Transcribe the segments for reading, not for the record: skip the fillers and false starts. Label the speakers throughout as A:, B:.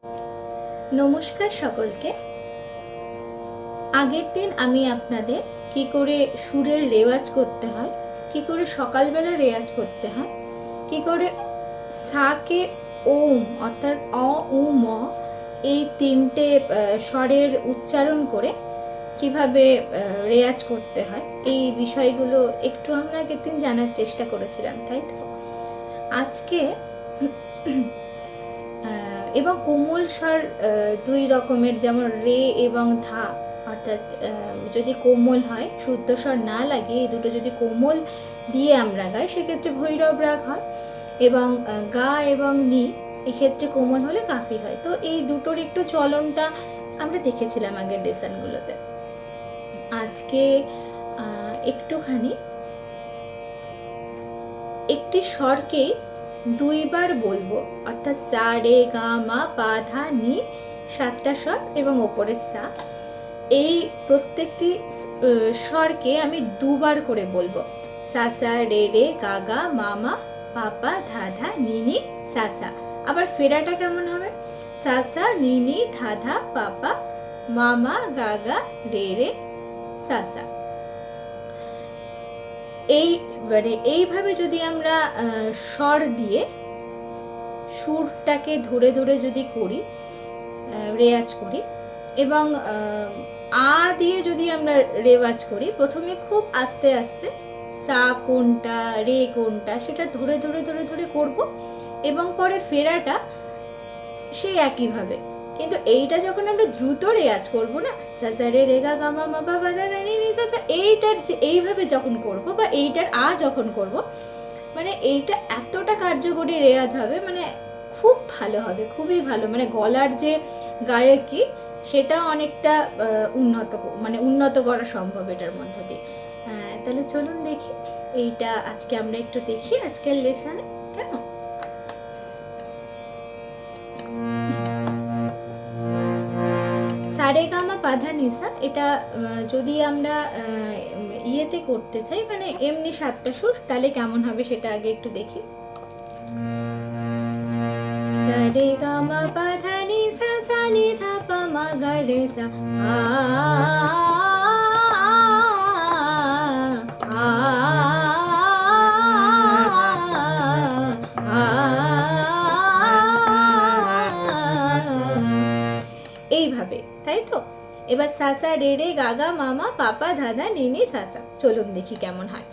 A: নমস্কার সকলকে। আগের দিন আমি আপনাদের কি করে সুরের রেওয়াজ করতে হয়, কি করে সকালবেলা রেওয়াজ করতে হয়, কি করে সাকে ওম অর্থাৎ অ উ ম এই তিনটে স্বরের উচ্চারণ করে কিভাবে রেওয়াজ করতে হয়, এই বিষয়গুলো একটু আমরা আগের দিন জানার চেষ্টা করেছিলাম, তাই তো? আজকে এবং কোমল স্বর দুই রকমের, যেমন রে এবং ধা, অর্থাৎ যদি কোমল হয়, শুদ্ধ স্বর না লাগিয়ে এই দুটো যদি কোমল দিয়ে আমরা গাই সেক্ষেত্রে ভৈরব রাগ হয়, এবং গা এবং নি এক্ষেত্রে কোমল হলে কাফি হয়। তো এই দুটোর একটু চলনটা আমরা দেখেছিলাম আগের লেসনগুলোতে। আজকে একটুখানি একটি স্বরকে দুইবার বলবো, অর্থাৎ সা রে গা মা পা ধা নি, 7টা স্বর এবং ওপরের সা, এই প্রত্যেকটি স্বরকে আমি দুবার করে বলবো। সা সা রে রে গা গা মা মা পা পা ধা ধা নি নি সা সা। আবার ফেরাটা কেমন হবে? সা সা নি নি ধা ধা পা পা মা মা গা গা রে রে সা সা। এইভাবে যদি আমরা স্বর দিয়ে সুরটাকে ধরে ধরে যদি করি, রেওয়াজ করি, এবং আ দিয়ে যদি আমরা রেওয়াজ করি, প্রথমে খুব আস্তে আস্তে সা কোনটা রে কোনটা সেটা ধরে ধরে ধরে ধরে করব, এবং পরে ফেরাটা সেই একইভাবে। কিন্তু এইটা যখন আমরা দ্রুত রেওয়াজ করব না, সা সা রে রে গা গা মা মা পা পা ধা ধা নি নি সা সা, এইটার যে এইভাবে যখন করব বা এইটার আ যখন করব, মানে এইটা এতটা কার্যকরী রেওয়াজ হবে, মানে খুব ভালো হবে, খুবই ভালো। মানে গলার যে গায়কী সেটা অনেকটা উন্নত করা সম্ভব এটার মধ্য দিয়ে। তাহলে চলুন দেখি, এইটা আজকে আমরা একটু দেখি আজকের লেসনে, কেন? সারেগামা পাধা নিসা, এটা যদি আমরা ইয়েতে করতে চাই, মানে এমনি 7টা সুর, তাহলে কেমন হবে সেটা আগে একটু দেখি। সারেগামা পাধা নিসা সা নি ধা পা মা গা রে সা আ এইভাবে, তাই তো? এবার সা সা রে রে গা গা মা মা পা পা ধা ধা নি নি সা সা। চলুন দেখি কেমন হয়।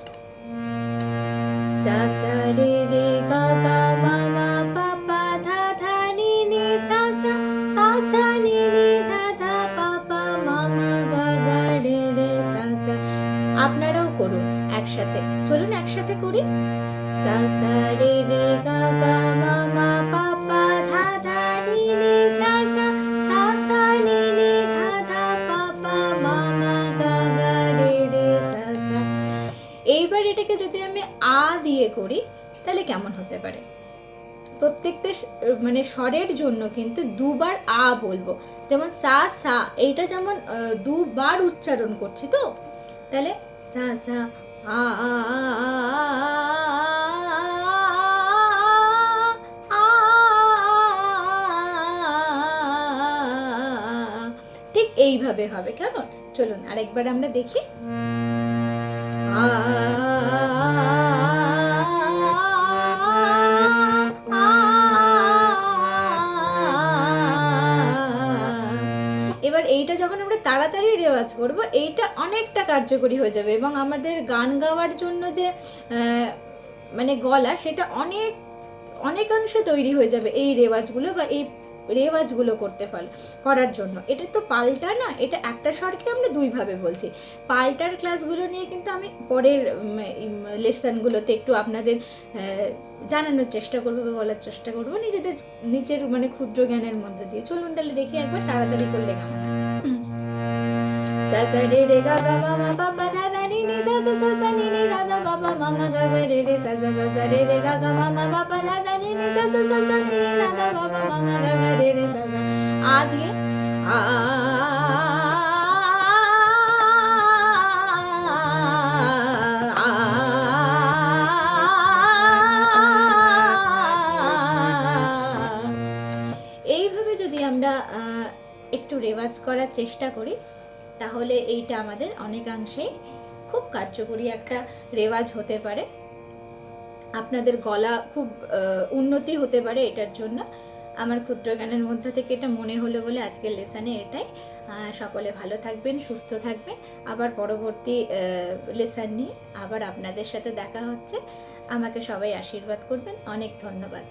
A: সা সা রে রে গা গা মা মা পা পা ধা ধা নি নি সা সা, সা সা নি নি ধা ধা পা পা মা মা গা গা রে রে সা সা। আপনারাও করুন একসাথে, চলুন একসাথে করি। সা সা রে রে গা গা মা মা পা পা ধা ধা নি নি সা সা, সা সা নি নি ধা ধা পা পা মা মা গা গা রে রে সা সা। এইবার এটাকে যদি আমি আ দিয়ে করি তাহলে কেমন হতে পারে? প্রত্যেকটা মানে স্বরের জন্য কিন্তু দুবার আ বলবো, যেমন সা সা, এইটা যেমন দুবার উচ্চারণ করছি, তো তাহলে সা সা আ আ ঠিক এইভাবে হবে, কেমন? চলুন আরেকবার আমরা দেখি। এবার এইটা যখন আমরা তাড়াতাড়ি রেওয়াজ করব, এইটা অনেকটা কার্যকরী হয়ে যাবে, এবং আমাদের গান গাওয়ার জন্য যে মানে গলা, সেটা অনেকাংশে তৈরি হয়ে যাবে এই রেওয়াজগুলো বা এই রেওয়াজগুলো করার জন্য। এটা তো পাল্টা না, এটা একটা স্বরকে আমরা দুইভাবে বলছি। পাল্টার ক্লাসগুলো নিয়ে কিন্তু আমি পরের লেসনগুলোতে একটু আপনাদের জানানোর চেষ্টা করবো বা বলার চেষ্টা করবো নিজের মানে ক্ষুদ্র জ্ঞানের মধ্যে দিয়ে। চলুন তাহলে দেখি একবার তাড়াতাড়ি করলে কেমন হয়। সা সা রে রে গা গা মা মা পা পা ধা ধা নি নি সা সা, সা সা নি নি ধা ধা পা পা মা মা গা গা রে রে সা সা, সা সা রে রে গা গা মা মা পা পা ধা ধা নি নি সা সা, সা সা নি নি ধা ধা পা পা মা মা গা গা রে রে সা সা। আ দিয়ে আ এইভাবে যদি আমরা একটু রেওয়াজ করার চেষ্টা করি, তাহলে এইটা আমাদের অনেকাংশেই খুব কার্যকরী একটা রেওয়াজ হতে পারে। আপনাদের গলা খুব উন্নতি হতে পারে এটার জন্য। আমার ক্ষুদ্র জ্ঞানের মধ্য থেকে এটা মনে হলো বলে আজকের লেসনে এটাই। সকলে ভালো থাকবেন, সুস্থ থাকবেন। আবার পরবর্তী লেসন নিয়ে আবার আপনাদের সাথে দেখা হচ্ছে। আমাকে সবাই আশীর্বাদ করবেন। অনেক ধন্যবাদ।